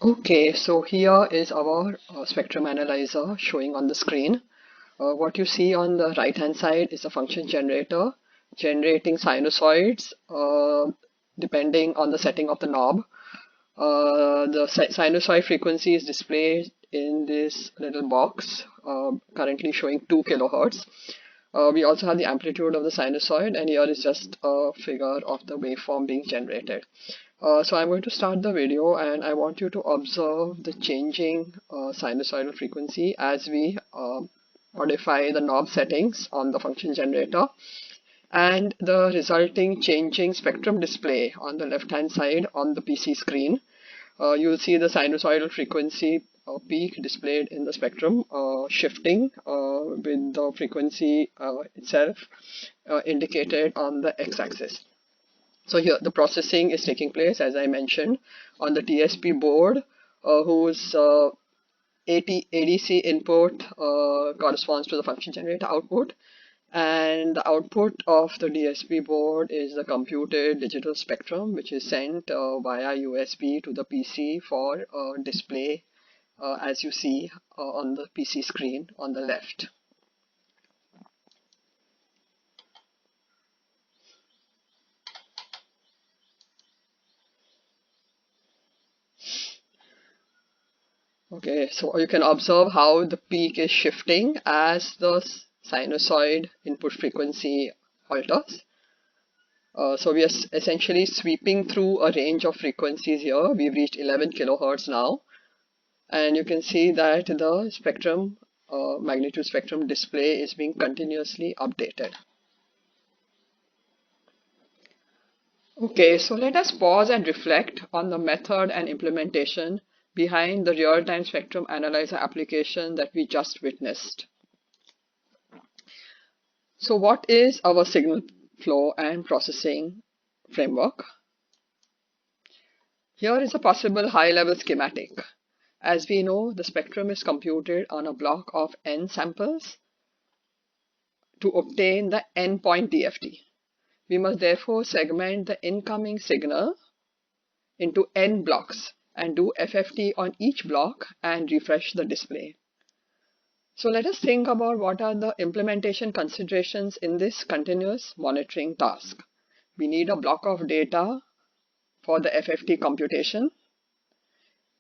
Okay, so here is our spectrum analyzer showing on the screen. What you see on the right hand side is a function generator generating sinusoids depending on the setting of the knob. The sinusoid frequency is displayed in this little box, currently showing 2 kilohertz. We also have the amplitude of the sinusoid, and here is just a figure of the waveform being generated. So I'm going to start the video, and I want you to observe the changing sinusoidal frequency as we modify the knob settings on the function generator, and the resulting changing spectrum display on the left hand side on the PC screen. You'll see the sinusoidal frequency peak displayed in the spectrum shifting with the frequency itself indicated on the x-axis. So here the processing is taking place, as I mentioned, on the DSP board, whose ADC input corresponds to the function generator output, and the output of the DSP board is the computed digital spectrum, which is sent via USB to the PC for display, as you see on the PC screen on the left. Okay, so you can observe how the peak is shifting as the sinusoid input frequency alters. So we are essentially sweeping through a range of frequencies here. We've reached 11 kilohertz now, and you can see that the spectrum, magnitude spectrum display is being continuously updated. Okay, so let us pause and reflect on the method and implementation behind the real-time spectrum analyzer application that we just witnessed. So what is our signal flow and processing framework? Here is a possible high-level schematic. As we know, the spectrum is computed on a block of n samples to obtain the n-point DFT. We must therefore segment the incoming signal into n blocks and do FFT on each block and refresh the display. So let us think about what are the implementation considerations in this continuous monitoring task. We need a block of data for the FFT computation.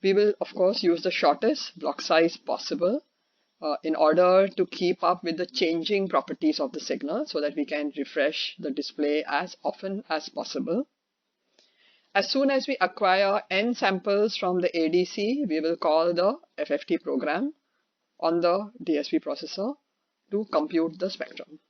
We will, of course, use the shortest block size possible in order to keep up with the changing properties of the signal so that we can refresh the display as often as possible. As soon as we acquire n samples from the ADC, we will call the FFT program on the DSP processor to compute the spectrum.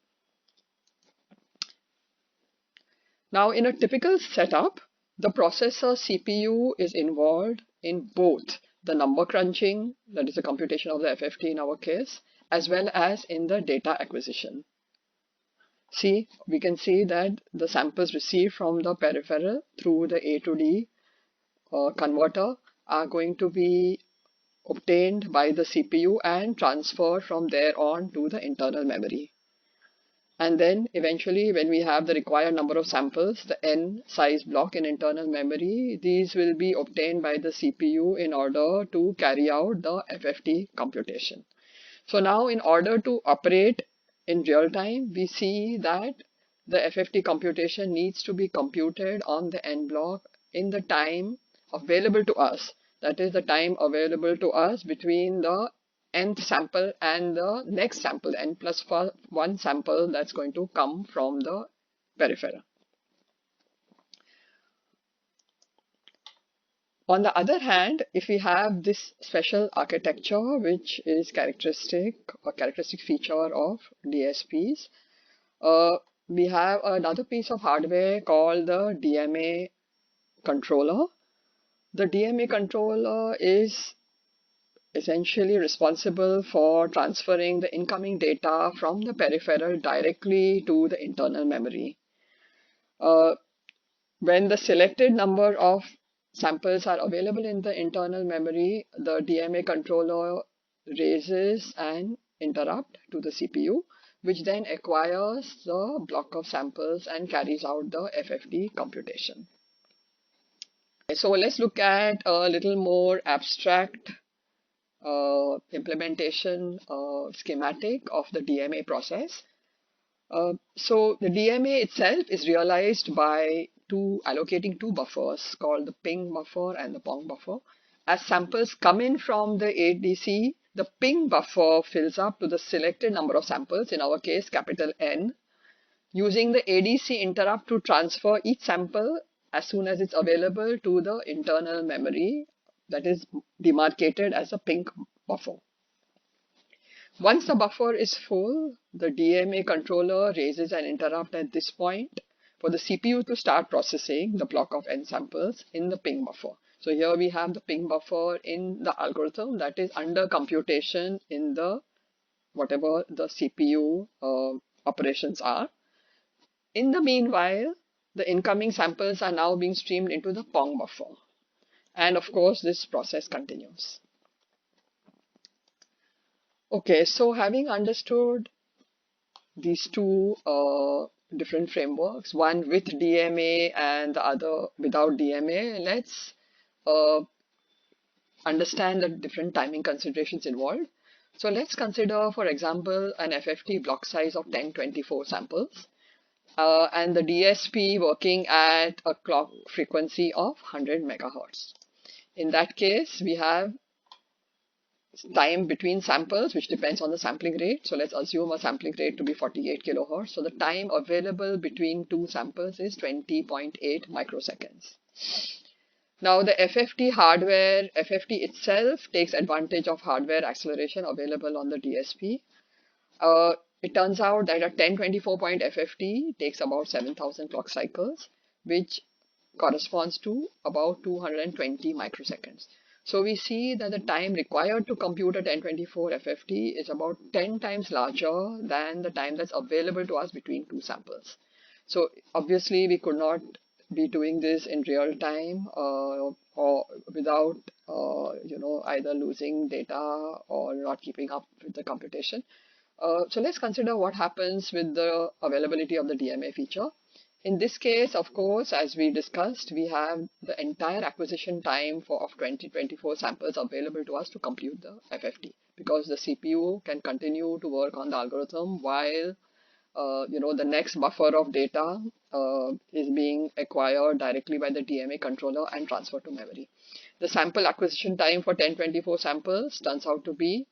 Now, in a typical setup, the processor CPU is involved in both the number crunching, that is the computation of the FFT in our case, as well as in the data acquisition. See, we can see that the samples received from the peripheral through the A to D converter are going to be obtained by the CPU and transferred from there on to the internal memory. And then eventually, when we have the required number of samples, the n size block in internal memory, these will be obtained by the CPU in order to carry out the FFT computation. So now, in order to operate in real time, we see that the FFT computation needs to be computed on the n block in the time available to us. That is the time available to us between the nth sample and the next sample, n plus one sample that's going to come from the peripheral. On the other hand, if we have this special architecture, which is characteristic feature of DSPs, we have another piece of hardware called the DMA controller. The DMA controller is essentially responsible for transferring the incoming data from the peripheral directly to the internal memory. When the selected number of samples are available in the internal memory, the DMA controller raises an interrupt to the CPU, which then acquires the block of samples and carries out the FFT computation. So let's look at a little more abstract implementation schematic of the DMA process. So the DMA itself is realized by allocating two buffers called the ping buffer and the pong buffer. As samples come in from the ADC, the ping buffer fills up to the selected number of samples, in our case capital N, using the ADC interrupt to transfer each sample as soon as it's available to the internal memory that is demarcated as a ping buffer. Once the buffer is full, the DMA controller raises an interrupt at this point for the CPU to start processing the block of N samples in the ping buffer. So here we have the ping buffer in the algorithm that is under computation in the whatever the CPU operations are. In the meanwhile, the incoming samples are now being streamed into the pong buffer. And of course, this process continues. Okay, so having understood these two different frameworks, one with DMA and the other without DMA, let's uh, understand the different timing considerations involved. So let's consider, for example, an FFT block size of 1024 samples and the DSP working at a clock frequency of 100 megahertz. In that case, we have time between samples, which depends on the sampling rate. So let's assume a sampling rate to be 48 kilohertz. So the time available between two samples is 20.8 microseconds. Now the FFT itself takes advantage of hardware acceleration available on the DSP. It turns out that a 1024 FFT takes about 7,000 clock cycles, which corresponds to about 220 microseconds. So we see that the time required to compute a 1024 FFT is about 10 times larger than the time that's available to us between two samples. So obviously we could not be doing this in real time or without either losing data or not keeping up with the computation. So let's consider what happens with the availability of the DMA feature. In this case, of course, as we discussed, we have the entire acquisition time of 2024 samples available to us to compute the FFT, because the CPU can continue to work on the algorithm while the next buffer of data is being acquired directly by the DMA controller and transferred to memory. The sample acquisition time for 1024 samples turns out to be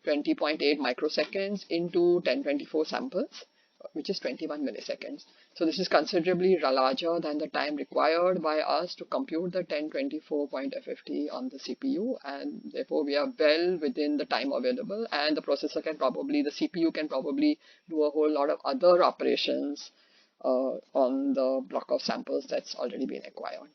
20.8 microseconds into 1024 samples, which is 21 milliseconds. So this is considerably larger than the time required by us to compute the 1024 FFT on the CPU, and therefore we are well within the time available, and the CPU can probably do a whole lot of other operations on the block of samples that's already been acquired.